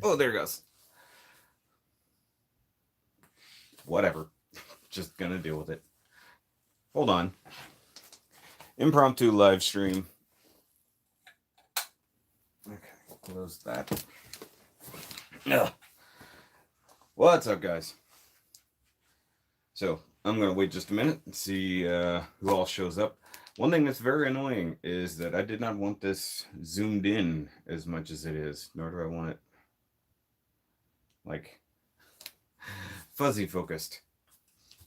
Oh, there it goes. Whatever. Just gonna deal with it. Hold on. Impromptu live stream. Okay, close that. Ugh. What's up, guys? So, I'm gonna wait just a minute and see who all shows up. One thing that's very annoying is that I did not want this zoomed in as much as it is, nor do I want it, like, fuzzy focused.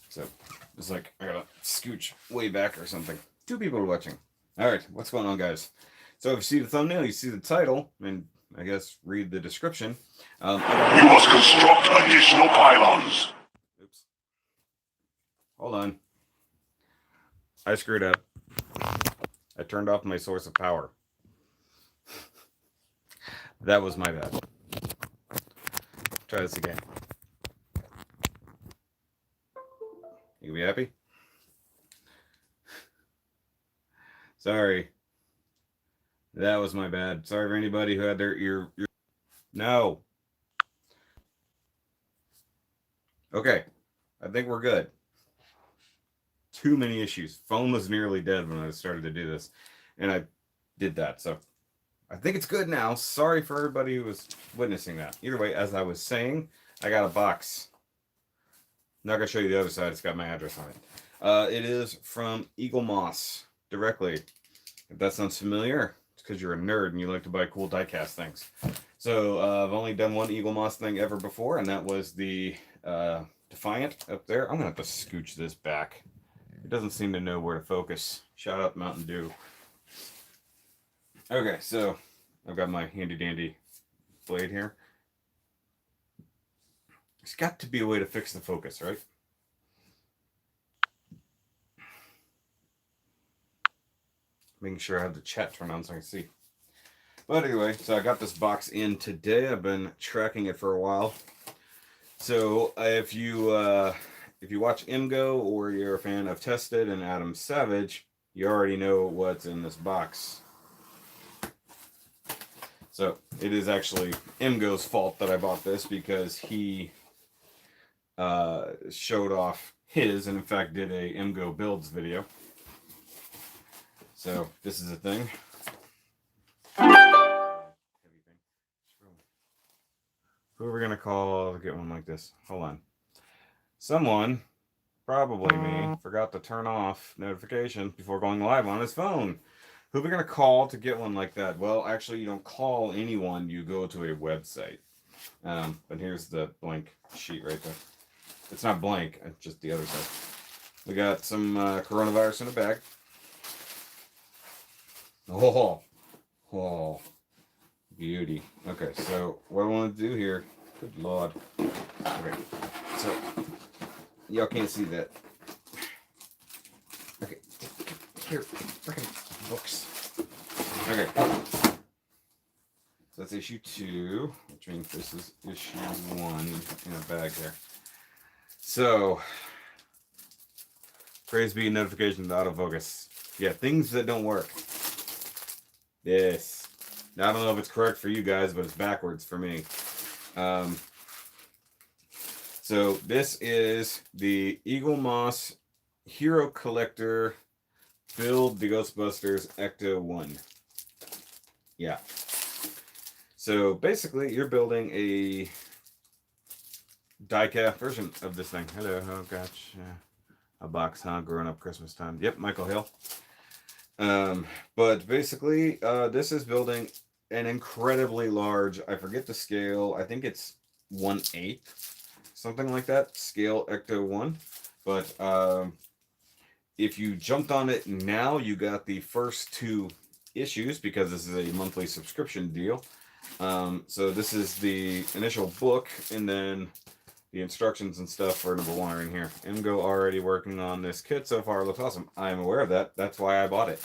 So, it's like, I gotta scooch way back or something. 2 people are watching. Alright, what's going on, guys? So, if you see the thumbnail, you see the title, and I guess read the description. We must construct additional pylons. Oops. Hold on. I screwed up. I turned off my source of power. That was my bad. Try this again. You be happy? Sorry. That was my bad. Sorry for anybody who had their ear. No. Okay. I think we're good. Too many issues. Phone was nearly dead when I started to do this. And I did that. So I think it's good now. Sorry for everybody who was witnessing that. Either way, as I was saying, I got a box. I'm not going to show you the other side. It's got my address on it. It is from Eaglemoss directly. If that sounds familiar, it's because you're a nerd and you like to buy cool diecast things. So I've only done one Eaglemoss thing ever before, and that was the Defiant up there. I'm going to have to scooch this back. It doesn't seem to know where to focus. Shout out Mountain Dew. Okay, so I've got my handy dandy blade here. There's got to be a way to fix the focus, right? Making sure I have the chat turned on so I can see. But anyway, so I got this box in today. I've been tracking it for a while. So if you watch Emgo or you're a fan of Tested and Adam Savage, you already know what's in this box. So it is actually Emgo's fault that I bought this because he showed off his and in fact did a Emgo builds video. So this is a thing. Who are we gonna call to get one like this? Hold on. Someone, probably me, forgot to turn off notifications before going live on his phone. Who are we gonna call to get one like that? Well, actually, you don't call anyone. You go to a website. But here's the blank sheet right there. It's not blank. It's just the other side. We got some coronavirus in a bag. Oh, beauty. Okay, so what I want to do here, good lord. Okay, so y'all can't see that. Okay, here, freaking books. Okay, so that's issue 2, which means this is issue 1 in a bag there. So, praise be notification to autofocus. Yeah, things that don't work. Yes. Now, I don't know if it's correct for you guys, but it's backwards for me. So this is the Eaglemoss Hero Collector Build the Ghostbusters ECTO-1. Yeah. So basically, you're building a diecast version of this thing. Hello, oh gosh. A box, huh? Growing up Christmas time. Yep, Michael Hill. But basically, this is building an incredibly large, I forget the scale, I think it's 1/8, something like that, scale ECTO-1. But if you jumped on it now, you got the first 2 issues because this is a monthly subscription deal. So this is the initial book, and then the instructions and stuff for number 1 are in here. Emgo already working on this kit so far. It looks awesome. I am aware of that. That's why I bought it.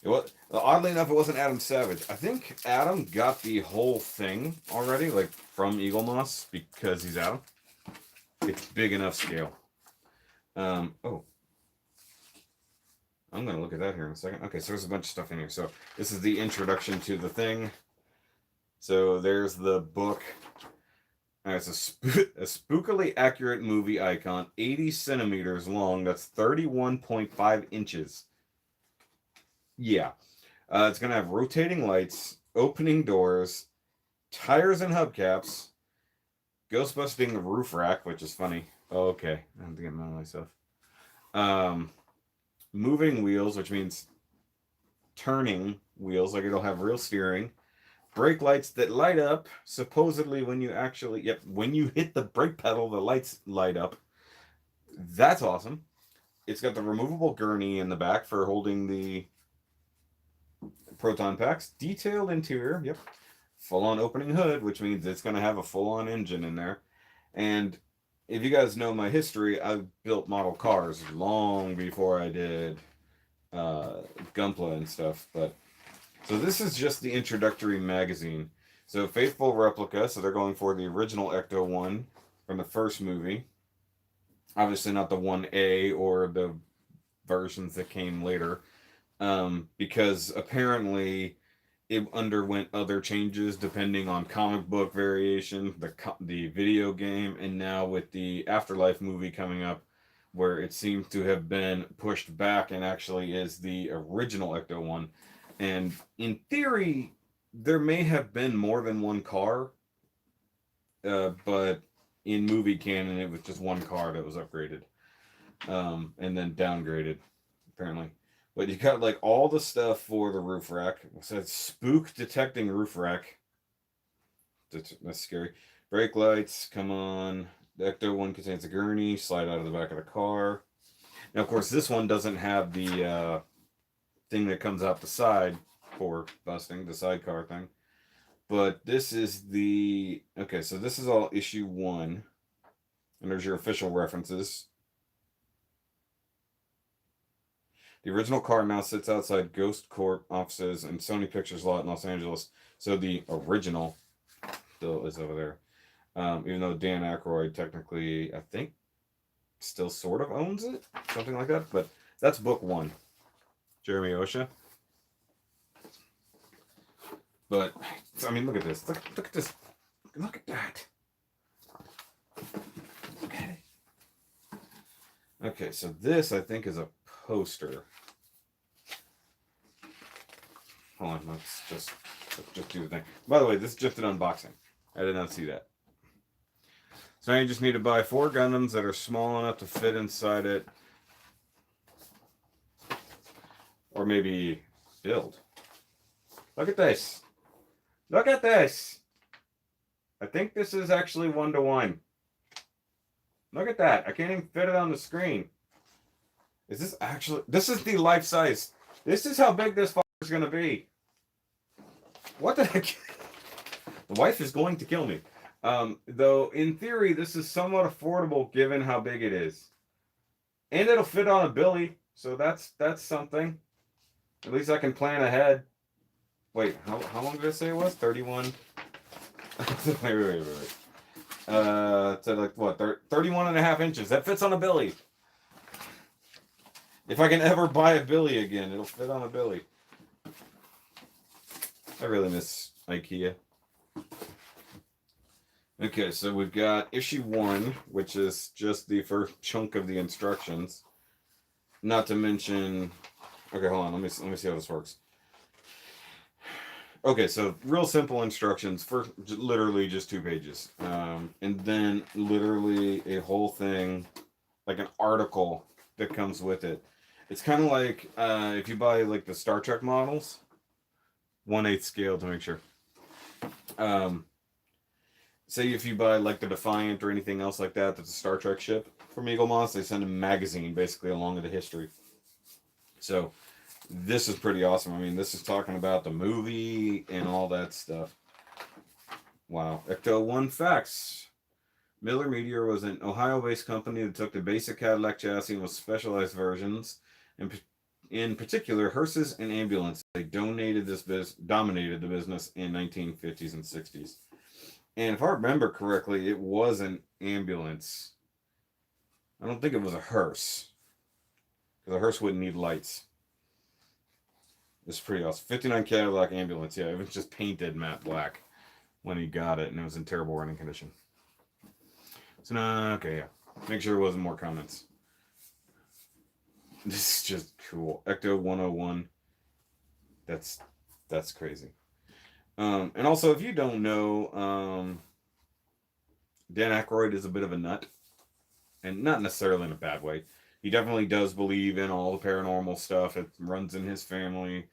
It was, oddly enough, it wasn't Adam Savage. I think Adam got the whole thing already, like from Eaglemoss, because he's Adam. It's big enough scale. Oh. I'm going to look at that here in a second. Okay, so there's a bunch of stuff in here. So this is the introduction to the thing. So there's the book. It's a spookily accurate movie icon, 80 centimeters long. That's 31.5 inches. Yeah. It's going to have rotating lights, opening doors, tires and hubcaps, Ghostbusting roof rack, which is funny. Oh, okay. I have to get mad at myself. Um, moving wheels, which means turning wheels, like it'll have real steering. Brake lights that light up, supposedly when you actually, yep, when you hit the brake pedal, the lights light up. That's awesome. It's got the removable gurney in the back for holding the proton packs. Detailed interior, yep. Full on opening hood, which means it's going to have a full on engine in there. And if you guys know my history, I've built model cars long before I did Gunpla and stuff. But so this is just the introductory magazine. So faithful replica. So they're going for the original ECTO-1 from the first movie. Obviously not the 1A or the versions that came later, because apparently it underwent other changes depending on comic book variation, the video game, and now with the Afterlife movie coming up, where it seems to have been pushed back and actually is the original Ecto-1. And in theory, there may have been more than one car, but in movie canon, it was just one car that was upgraded, and then downgraded, apparently. But you got like all the stuff for the roof rack. It says spook detecting roof rack. That's scary. Brake lights, come on. The Ecto-1 contains a gurney, slide out of the back of the car. Now, of course, this one doesn't have the thing that comes out the side for busting, the sidecar thing. But this is the... Okay, so this is all issue 1. And there's your official references. The original car now sits outside Ghost Corp offices and Sony Pictures lot in Los Angeles. So the original still is over there. Even though Dan Aykroyd technically, I think, still sort of owns it. Something like that. But that's book 1. Jeremy Osha. But, I mean, look at this. Look at this. Look at that. Look at it. Okay, so this, I think, is a poster. Hold on, let's just do the thing. By the way, this is just an unboxing. I did not see that. So now you just need to buy 4 Gundams that are small enough to fit inside it. Or maybe build. Look at this. Look at this. I think this is actually 1-to-1. Look at that. I can't even fit it on the screen. Is this actually... This is the life size. This is how big this is going to be. What the heck? The wife is going to kill me. Though, in theory, this is somewhat affordable given how big it is. And it'll fit on a Billy, so that's something. At least I can plan ahead. Wait, how long did I say it was? 31? wait. It's like, what, 31 and a half inches. That fits on a Billy. If I can ever buy a Billy again, it'll fit on a Billy. I really miss IKEA. Okay, so we've got issue 1, which is just the first chunk of the instructions. Not to mention... Okay, hold on. Let me see how this works. Okay, so real simple instructions for literally just 2 pages. And then literally a whole thing, like an article that comes with it. It's kind of like if you buy like the Star Trek models, 1/8 scale to make sure. Say if you buy like the Defiant or anything else like that, that's a Star Trek ship from Eaglemoss, they send a magazine basically along with the history. So this is pretty awesome. I mean, this is talking about the movie and all that stuff. Wow. Ecto-1 facts. Miller Meteor was an Ohio-based company that took the basic Cadillac chassis with specialized versions. In particular, hearses and ambulance. They dominated the business in 1950s and 60s. And if I remember correctly, it was an ambulance. I don't think it was a hearse. Because a hearse wouldn't need lights. It's pretty awesome. 59 Cadillac ambulance. Yeah, it was just painted matte black. when he got it, and it was in terrible running condition. So no, okay, yeah. Make sure there wasn't more comments. This is just cool. ECTO-101. That's crazy. And also, if you don't know, Dan Aykroyd is a bit of a nut, and not necessarily in a bad way. He definitely does believe in all the paranormal stuff. It runs in his family,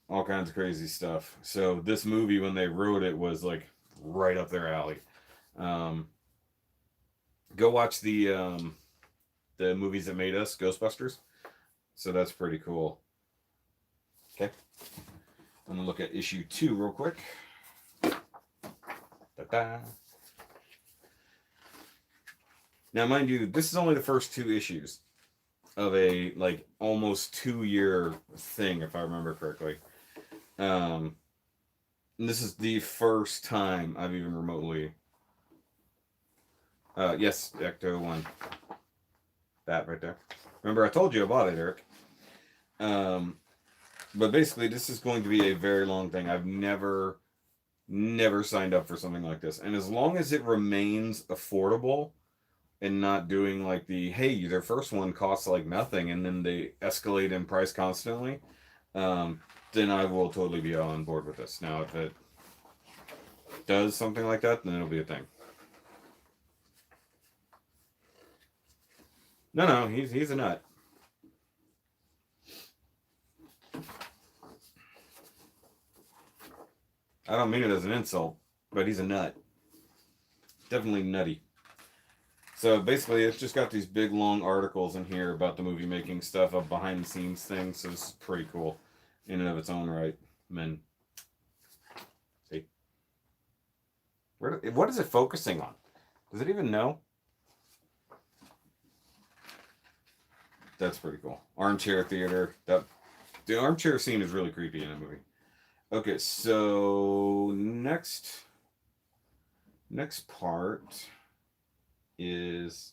all kinds of crazy stuff. So this movie, when they wrote it, was like right up their alley. Go watch the movies that made us, Ghostbusters. So that's pretty cool. Okay. I'm gonna look at issue 2 real quick. Ta-da. Now, mind you, this is only the first 2 issues of a like almost 2-year thing, if I remember correctly. And this is the first time I've even remotely. Yes, ECTO-1. That right there. Remember, I told you I bought it, Eric. But basically, this is going to be a very long thing. I've never signed up for something like this. And as long as it remains affordable and not doing like the, hey, their first one costs like nothing and then they escalate in price constantly, then I will totally be on board with this. Now, if it does something like that, then it'll be a thing. No, he's a nut. I don't mean it as an insult, but he's a nut. Definitely nutty. So basically, it's just got these big long articles in here about the movie making stuff, a behind the scenes thing. So it's pretty cool in and of its own right. Men. See? What is it focusing on? Does it even know? That's pretty cool. Armchair theater. The armchair scene is really creepy in the movie. Okay, so next part is,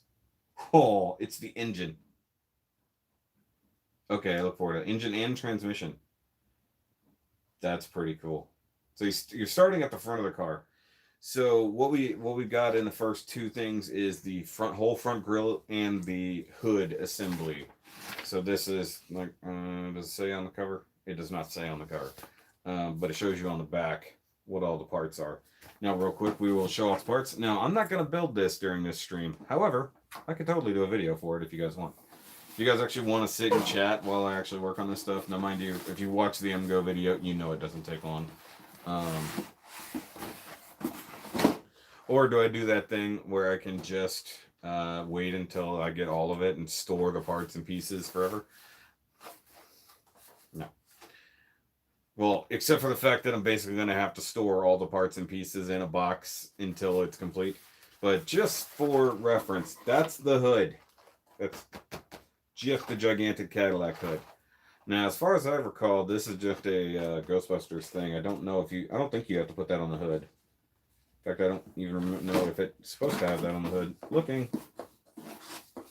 it's the engine. Okay, I look forward to it. Engine and transmission. That's pretty cool. So you're starting at the front of the car. So what we got in the first 2 things is the whole front grille and the hood assembly. So this is like, does it say on the cover? It does not say on the cover. But it shows you on the back what all the parts are. Now, real quick, we will show off the parts. Now, I'm not going to build this during this stream. However, I could totally do a video for it if you guys want. If you guys actually want to sit and chat while I actually work on this stuff. Now, mind you, if you watch the Emgo video, you know it doesn't take long. Or do I do that thing where I can just wait until I get all of it and store the parts and pieces forever? No. Well, except for the fact that I'm basically going to have to store all the parts and pieces in a box until it's complete. But just for reference, that's the hood. That's just the gigantic Cadillac hood. Now, as far as I recall, this is just a Ghostbusters thing. I don't think you have to put that on the hood. In fact, I don't even know if it's supposed to have that on the hood. Looking. I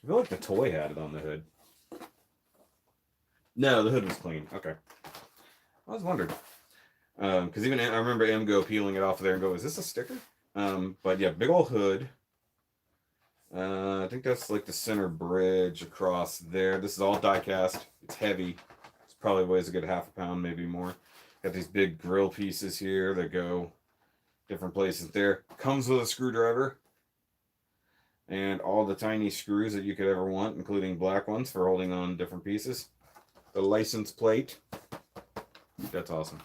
feel like the toy had it on the hood. No, the hood was clean. Okay. I was wondering. Because even I remember Emgo peeling it off of there and go, is this a sticker? But yeah, big old hood. I think that's like the center bridge across there. This is all die cast. It's heavy. It probably weighs a good half a pound, maybe more. Got these big grill pieces here that go different places there. Comes with a screwdriver. And all the tiny screws that you could ever want, including black ones for holding on different pieces. The license plate. That's awesome.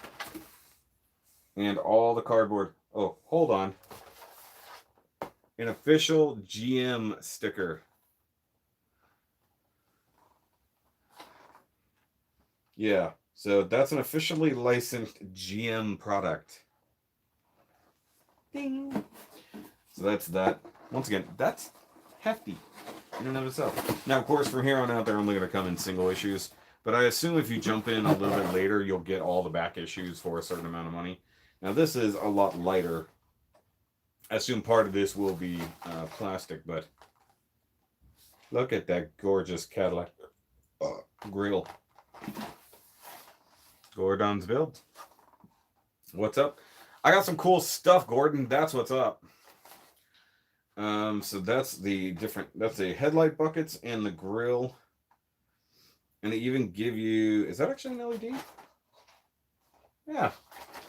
And all the cardboard. Oh, hold on. An official GM sticker. Yeah, so that's an officially licensed GM product. Ding. So that's that. Once again, that's hefty in and of itself. Now, of course, from here on out, they're only going to come in single issues. But I assume if you jump in a little bit later, you'll get all the back issues for a certain amount of money. Now, this is a lot lighter. I assume part of this will be plastic, but look at that gorgeous Cadillac grill. Gordon's build. What's up? I got some cool stuff, Gordon. That's what's up. So that's the different. That's the headlight buckets and the grill, and they even give you. Is that actually an LED? Yeah,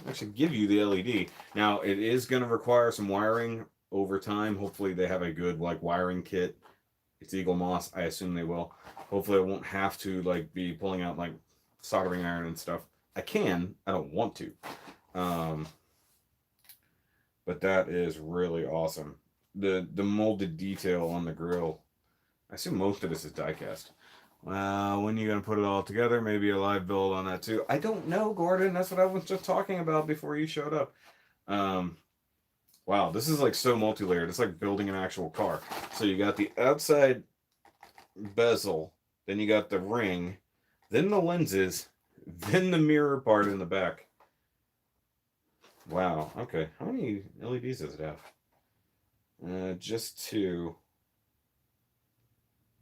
actually give you the LED. Now it is going to require some wiring over time. Hopefully they have a good like wiring kit. It's Eaglemoss. I assume they will. Hopefully I won't have to like be pulling out like soldering iron and stuff. I can. I don't want to. Um, but that is really awesome. The molded detail on the grill. I assume most of this is die-cast. When are you gonna put it all together? Maybe a live build on that too. I don't know, Gordon. That's what I was just talking about before you showed up. Um, wow, this is like so multi-layered. It's like building an actual car. So you got the outside bezel, then you got the ring, then the lenses, then the mirror part in the back. Wow. Okay. How many LEDs does it have? Just two.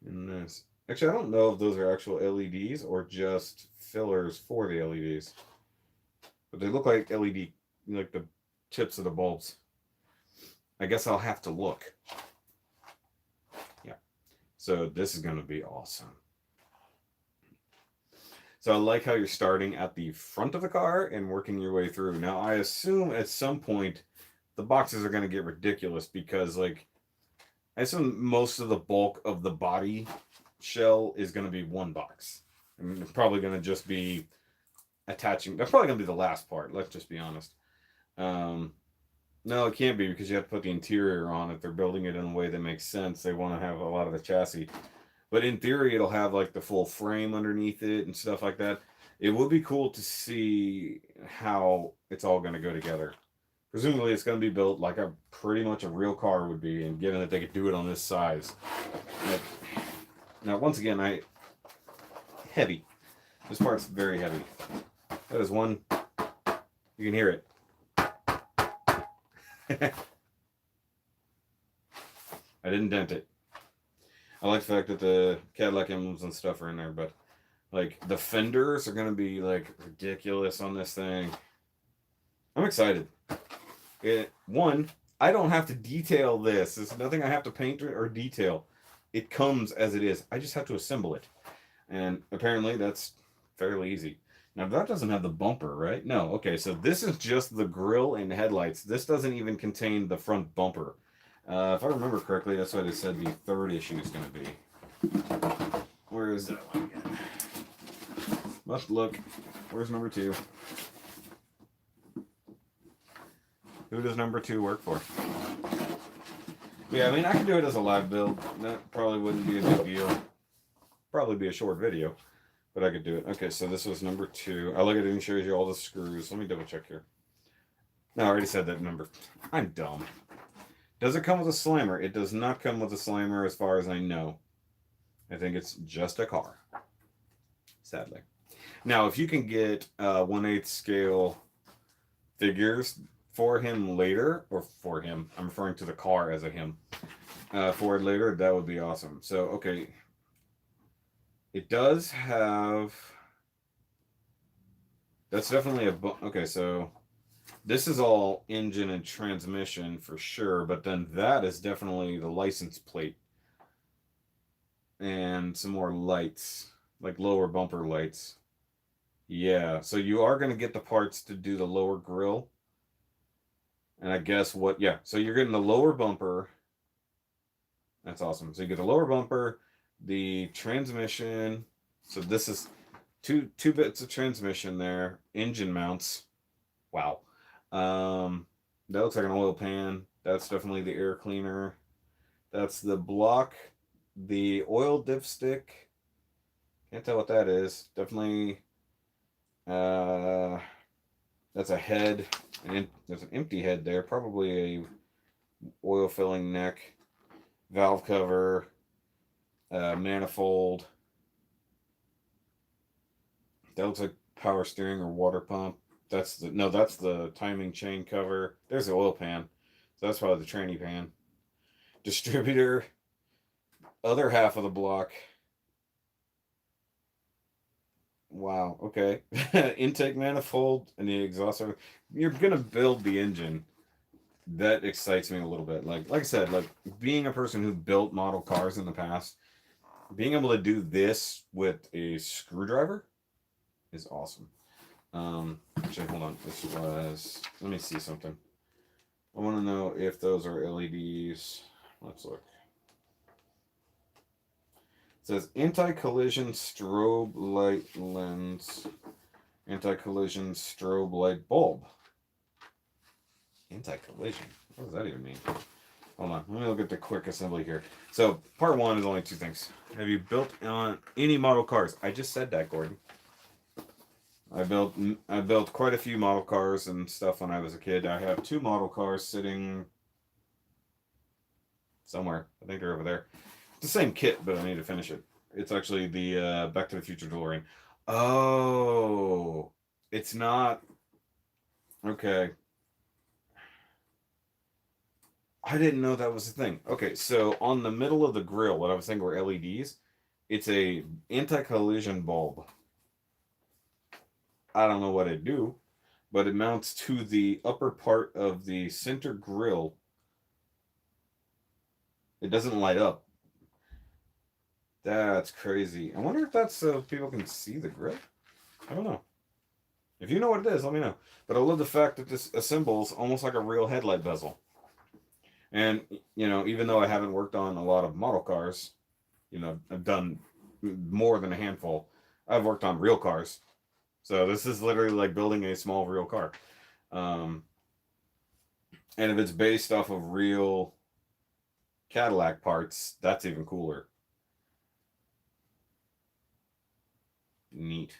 And this. Actually, I don't know if those are actual LEDs or just fillers for the LEDs. But they look like LED, like the tips of the bulbs. I guess I'll have to look. Yeah. So this is going to be awesome. So I like how you're starting at the front of the car and working your way through. Now, I assume at some point the boxes are going to get ridiculous because, like, I assume most of the bulk of the body shell is going to be one box. I mean, it's probably going to just be attaching. That's probably going to be the last part. Let's just be honest. No, it can't be because you have to put the interior on. If they're building it in a way that makes sense, they want to have a lot of the chassis. But in theory, it'll have like the full frame underneath it and stuff like that. It would be cool to see how it's all going to go together. Presumably, it's going to be built like a pretty much a real car would be, and given that they could do it on this size. Like, now, once again, heavy. This part's very heavy. That is one. You can hear it. I didn't dent it. I like the fact that the Cadillac emblems and stuff are in there, but like the fenders are gonna be like ridiculous on this thing. I'm excited. One, I don't have to detail this. There's nothing I have to paint or detail. It comes as it is. I just have to assemble it, and apparently that's fairly easy. Now that doesn't have the bumper, right? No. Okay, so this is just the grille and headlights. This doesn't even contain the front bumper. If I remember correctly, that's what it said the third issue is going to be. Where is that one again? Must look. Where's number 2? Who does number 2 work for? Yeah, I mean, I could do it as a live build. That probably wouldn't be a big deal. Probably be a short video, but I could do it. Okay, so this was number 2. I look at it and shows you all the screws. Let me double check here. No, I already said that number. I'm dumb. Does it come with a slammer? It does not come with a slammer as far as I know. I think it's just a car. Sadly. Now, if you can get 1/8 scale figures for him later, or for him, I'm referring to the car as a him, for it later, that would be awesome. So, okay. It does have... That's definitely a... Okay, so... This is all engine and transmission for sure, but then that is definitely the license plate. And some more lights, like lower bumper lights. Yeah, so you are going to get the parts to do the lower grille. And I guess what, yeah, so you're getting the lower bumper. That's awesome. So you get the lower bumper, the transmission. So this is two bits of transmission there, engine mounts. Wow. That looks like an oil pan. That's definitely the air cleaner. That's the block. The oil dipstick. Can't tell what that is. Definitely. That's a head. And there's an empty head there. Probably a oil filling neck. Valve cover. Manifold. That looks like power steering or water pump. That's the timing chain cover. There's the oil pan. So that's probably the tranny pan. Distributor. Other half of the block. Wow. Okay. Intake manifold and the exhaust. You're gonna build the engine. That excites me a little bit. Like I said, like being a person who built model cars in the past, being able to do this with a screwdriver is awesome. Actually, hold on. This was. Let me see something. I want to know if those are LEDs. Let's look. It says anti-collision strobe light lens, anti-collision strobe light bulb. Anti-collision. What does that even mean? Hold on. Let me look at the quick assembly here. So part one is only two things. Have you built on any model cars? I just said that, Gordon. I built quite a few model cars and stuff when I was a kid. I have two model cars sitting somewhere. I think they're over there. It's the same kit, but I need to finish it. It's actually the Back to the Future DeLorean. Oh, it's not. Okay. I didn't know that was a thing. Okay, so on the middle of the grill, what I was saying were LEDs. It's a anti-collision bulb. I don't know what it do, but it mounts to the upper part of the center grill. It doesn't light up. That's crazy. I wonder if that's so people can see the grill. I don't know. If you know what it is, let me know. But I love the fact that this assembles almost like a real headlight bezel. And, even though I haven't worked on a lot of model cars, I've done more than a handful. I've worked on real cars. So this is literally like building a small real car. And if it's based off of real Cadillac parts, that's even cooler. Neat.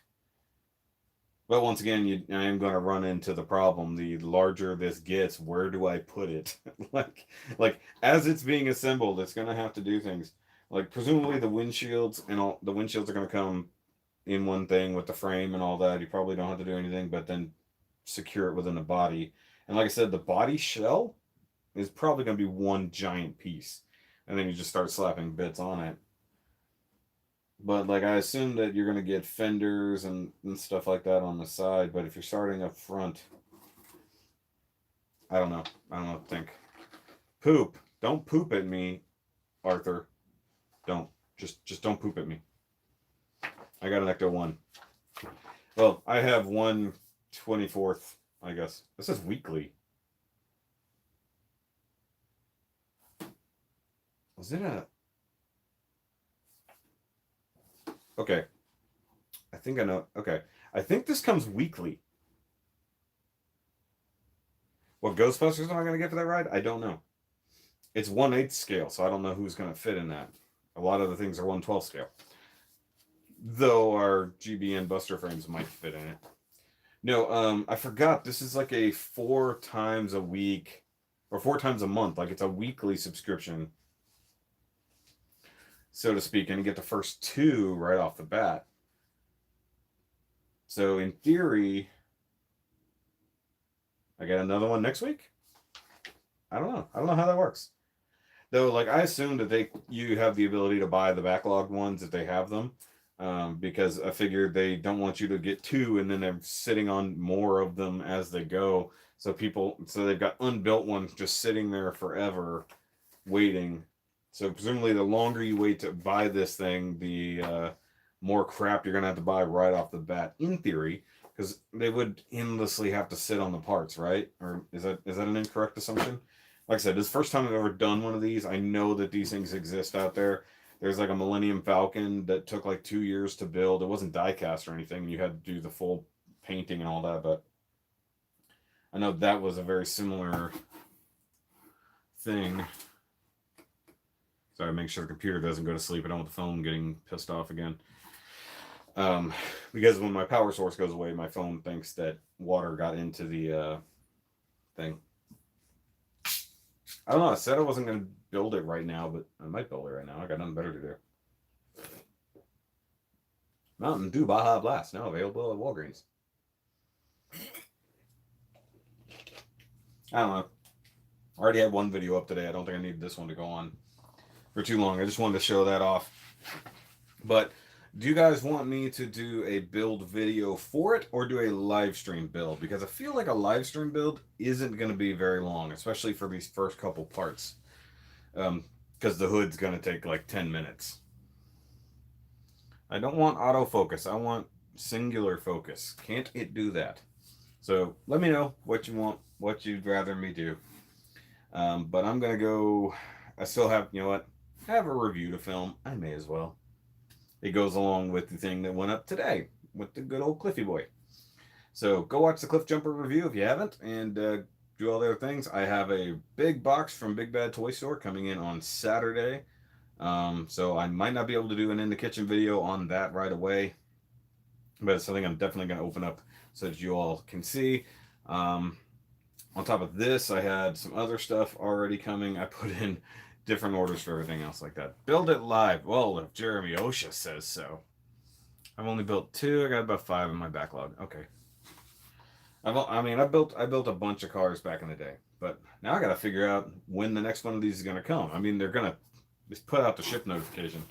But once again, I am going to run into the problem. The larger this gets, where do I put it? like as it's being assembled, it's going to have to do things. Like presumably the windshields and all the windshields are going to come in one thing with the frame and all that. You probably don't have to do anything, but then secure it within the body. And like I said, the body shell is probably going to be one giant piece, and then you just start slapping bits on it. But like I assume that you're gonna get fenders and stuff like that on the side. But if you're starting up front, I don't know. I don't know what to think. Poop. Don't poop at me, Arthur. Don't. Just don't poop at me. I got an ECTO-1. Well, I have one 24th, I guess. This is weekly. Was it a... Okay. I think I know. Okay. I think this comes weekly. What Ghostbusters am I going to get for that ride? I don't know. It's 1/8 scale, so I don't know who's going to fit in that. A lot of the things are 1/12 scale. Though our GBN Buster frames might fit in it. No, I forgot. This is like a 4 times a week or 4 times a month. Like it's a weekly subscription, so to speak, and you get the first 2 right off the bat. So in theory, I get another one next week. I don't know. I don't know how that works. Though, like I assume that you have the ability to buy the backlogged ones if they have them, because I figured they don't want you to get 2 and then they're sitting on more of them as they go. So they've got unbuilt ones just sitting there forever, waiting. So presumably, the longer you wait to buy this thing, the more crap you're gonna have to buy right off the bat. In theory, because they would endlessly have to sit on the parts, right? Or is that an incorrect assumption? Like I said, this is the first time I've ever done one of these. I know that these things exist out there. There's like a Millennium Falcon that took like 2 years to build. It wasn't die cast or anything. You had to do the full painting and all that, but I know that was a very similar thing. Sorry, make sure the computer doesn't go to sleep. I don't want the phone getting pissed off again. Because when my power source goes away, my phone thinks that water got into the thing. I don't know. I said I wasn't going to build it right now, but I might build it right now. I got nothing better to do. Mountain Dew Baja Blast, now available at Walgreens. I don't know. I already had one video up today. I don't think I need this one to go on for too long. I just wanted to show that off. But Do you guys want me to do a build video for it or do a live stream build? Because I feel like a live stream build isn't going to be very long, especially for these first couple parts. Because the hood's going to take like 10 minutes. I don't want autofocus. I want singular focus. Can't it do that? So let me know what you want, what you'd rather me do. But I'm going to go. I still have, you know what? I have a review to film. I may as well. It goes along with the thing that went up today with the good old Cliffy boy. So go watch the Cliff Jumper review if you haven't, and do all the other things. I have a big box from Big Bad Toy Store coming in on Saturday. So I might not be able to do an in the kitchen video on that right away, but it's something I'm definitely going to open up so that you all can see. On top of this, I had some other stuff already coming. I put in different orders for everything else like that. Build it live. Well, if Jeremy Osha says so. I've only built 2. I got about 5 in my backlog. Okay. I built a bunch of cars back in the day, but now I got to figure out when the next one of these is going to come. I mean, they're going to just put out the ship notification.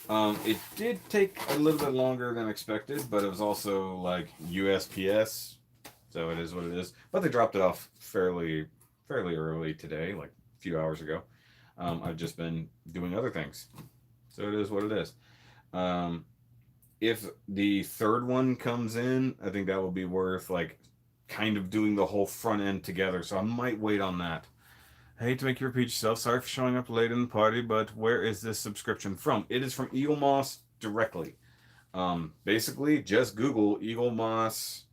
It did take a little bit longer than expected, but it was also like USPS, so it is what it is. But they dropped it off fairly early today, like a few hours ago. I've just been doing other things, so it is what it is. If the third one comes in, I think that will be worth like kind of doing the whole front end together. So I might wait on that. I hate to make you repeat yourself. Sorry for showing up late in the party, but where is this subscription from? It is from Eaglemoss directly. Basically, just Google Eaglemoss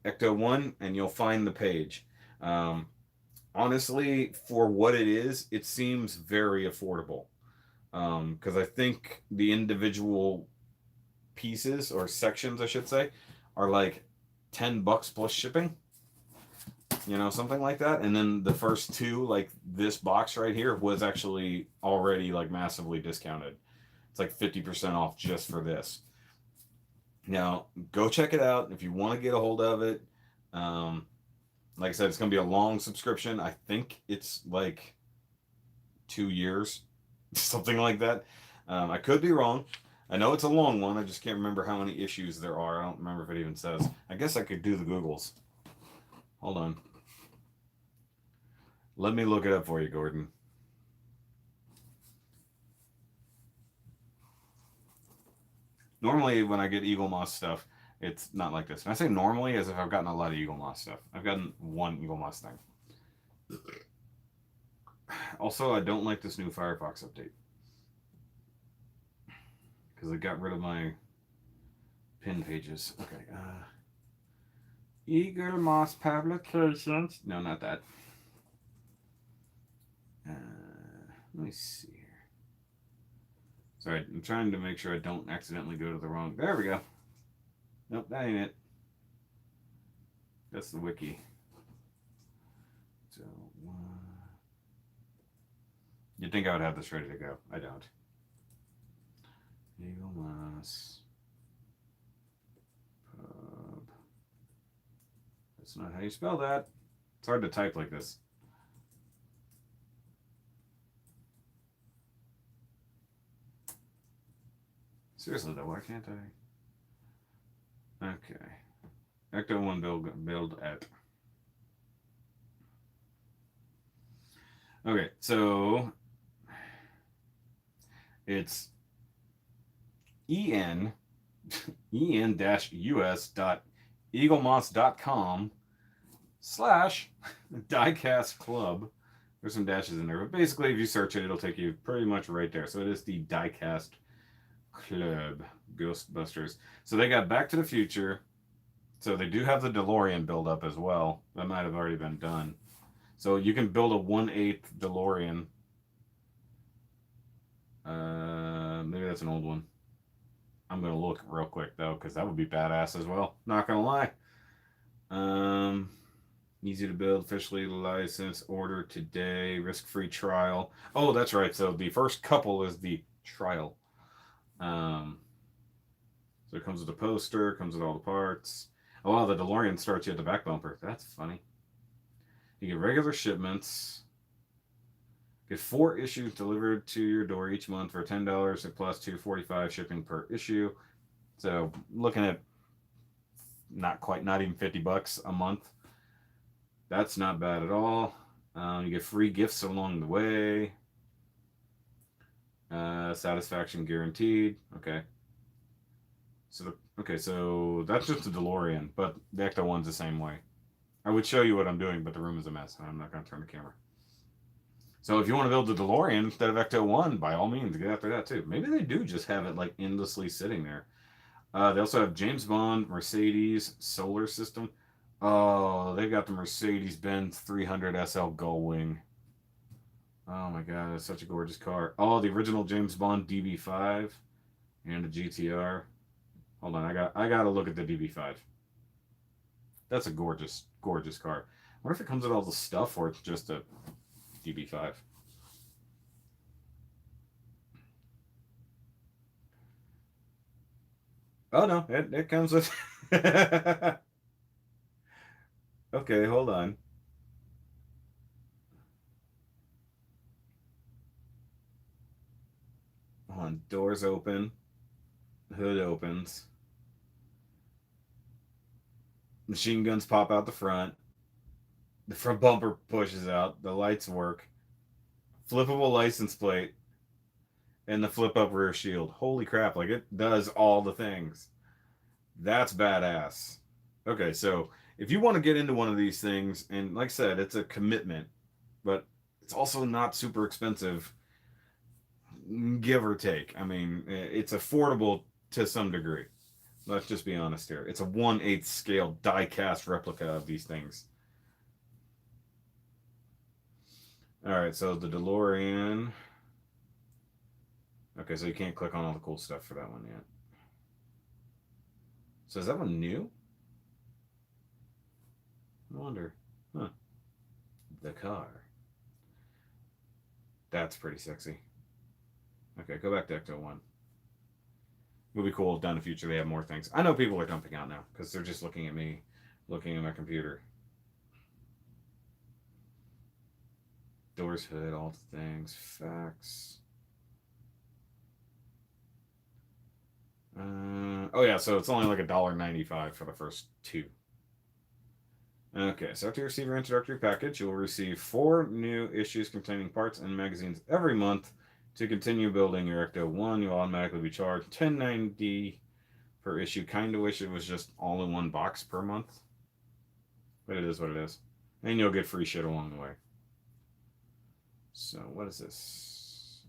ECTO-1 and you'll find the page. Honestly, for what it is, it seems very affordable. Because I think the individual pieces or sections, I should say, are like $10 plus shipping. You know, something like that. And then the first 2, like this box right here, was actually already like massively discounted. It's like 50% off just for this. Now, go check it out if you want to get a hold of it. Like I said, it's going to be a long subscription. I think it's like 2 years, something like that. I could be wrong. I know it's a long one. I just can't remember how many issues there are. I don't remember if it even says. I guess I could do the Googles. Hold on. Let me look it up for you, Gordon. Normally, when I get Eaglemoss stuff, it's not like this. And I say normally as if I've gotten a lot of Eaglemoss stuff. I've gotten one Eaglemoss thing. Also, I don't like this new Firefox update. Because it got rid of my pin pages. Okay. Eaglemoss publications. No, not that. Let me see here. Sorry, I'm trying to make sure I don't accidentally go to the wrong. There we go. Nope, that ain't it. That's the wiki. So, you'd think I would have this ready to go. I don't. Eaglemoss. Pub. That's not how you spell that. It's hard to type like this. Seriously though, why can't I? Okay. ECTO-1 build at. Okay, so it's en-us.eaglemoss.com/diecast club. There's some dashes in there, but basically if you search it, it'll take you pretty much right there. So it is the diecast club Ghostbusters. So they got Back to the Future. So they do have the DeLorean build up as well. That might have already been done. So you can build a 1/8 DeLorean. Maybe that's an old one. I'm gonna look real quick though, because that would be badass as well. Not gonna lie. Easy to build, officially licensed, order today, risk-free trial. Oh, that's right. So the first couple is the trial. So it comes with a poster, comes with all the parts. Oh wow, the DeLorean starts you at the back bumper. That's funny. You get regular shipments. Get 4 issues delivered to your door each month for $10 plus $2.45 shipping per issue. So looking at not even $50 a month. That's not bad at all. You get free gifts along the way. Satisfaction guaranteed. Okay. So that's just a DeLorean, but the ECTO-1's the same way. I would show you what I'm doing, but the room is a mess. I'm not going to turn the camera. So if you want to build the DeLorean instead of ECTO-1, by all means, get after that too. Maybe they do just have it like endlessly sitting there. They also have James Bond, Mercedes, Solar System. Oh, they've got the Mercedes-Benz 300 SL Gullwing. Oh my god, that's such a gorgeous car. Oh, the original James Bond DB5 and the GTR. Hold on, I gotta look at the DB5. That's a gorgeous, gorgeous car. I wonder if it comes with all the stuff or it's just a DB5. Oh no, it comes with. Okay, hold on. Hold on. Doors open. Hood opens. Machine guns pop out the front. The front bumper pushes out. The lights work. Flippable license plate. And the flip up rear shield. Holy crap, like it does all the things. That's badass. Okay, so if you want to get into one of these things, and like I said, it's a commitment, but it's also not super expensive, give or take. I mean, it's affordable to some degree. Let's just be honest here. It's a 1/8 scale die cast replica of these things. All right, so the DeLorean. Okay, so you can't click on all the cool stuff for that one yet. So is that one new? I wonder. Huh. The car. That's pretty sexy. Okay, go back to ECTO-1. It'll be cool if down the future they have more things. I know people are dumping out now because they're just looking at me, looking at my computer. Doors, hood, all the things, facts. Oh yeah, so it's only like $1.95 for the first 2. Okay, so after you receive your introductory package, you'll receive 4 new issues containing parts and magazines every month. To continue building your ECTO-1, you'll automatically be charged $10.90 per issue. Kind of wish it was just all in one box per month, but it is what it is. And you'll get free shit along the way. So what is this?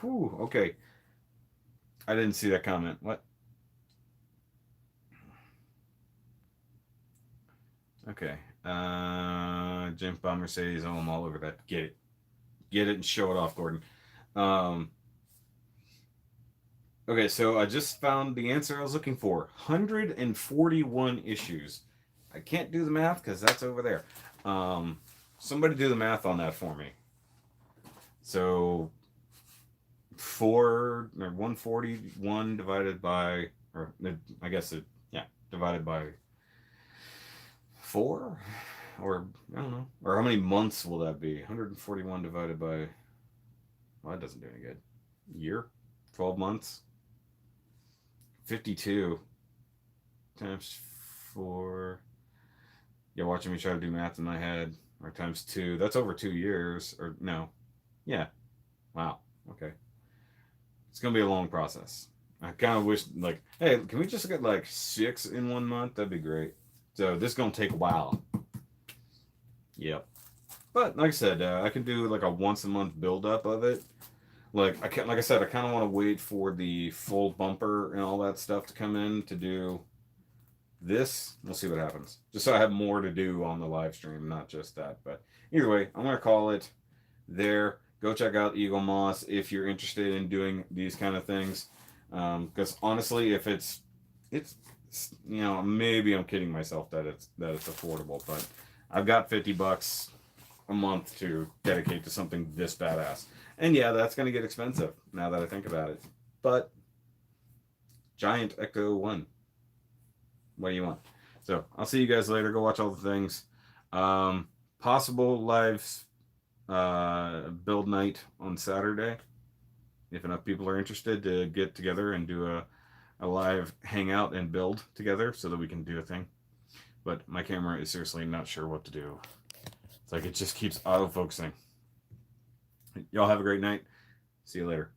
Okay. I didn't see that comment. What? Okay. James Bond, Mercedes, I'm all over that. Get it. Get it and show it off, Gordon. Okay, so I just found the answer I was looking for. 141 issues. I can't do the math because that's over there. Somebody do the math on that for me. So 141 divided by, or I guess divided by 4, or I don't know, or how many months will that be? 141 divided by, well, that doesn't do any good. Year, 12 months, 52 times 4. You're watching me try to do math in my head. Or times 2. That's over 2 years. Or no. Yeah. Wow. Okay. It's going to be a long process. I kind of wish, like, hey, can we just get like 6 in 1 month? That'd be great. So this is going to take a while. Yep. But like I said, I can do like a once a month build up of it. Like I said, I kind of want to wait for the full bumper and all that stuff to come in to do this. We'll see what happens. Just so I have more to do on the live stream, not just that. But either way, I'm going to call it there. Go check out Eaglemoss if you're interested in doing these kind of things. Because honestly, if it's maybe I'm kidding myself that it's affordable, but I've got $50 a month to dedicate to something this badass. And yeah, that's going to get expensive now that I think about it. But giant ECTO-1. What do you want? So I'll see you guys later. Go watch all the things. possible live build night on Saturday. If enough people are interested to get together and do a live hangout and build together so that we can do a thing. But my camera is seriously not sure what to do. It's like it just keeps auto-focusing. Y'all have a great night. See you later.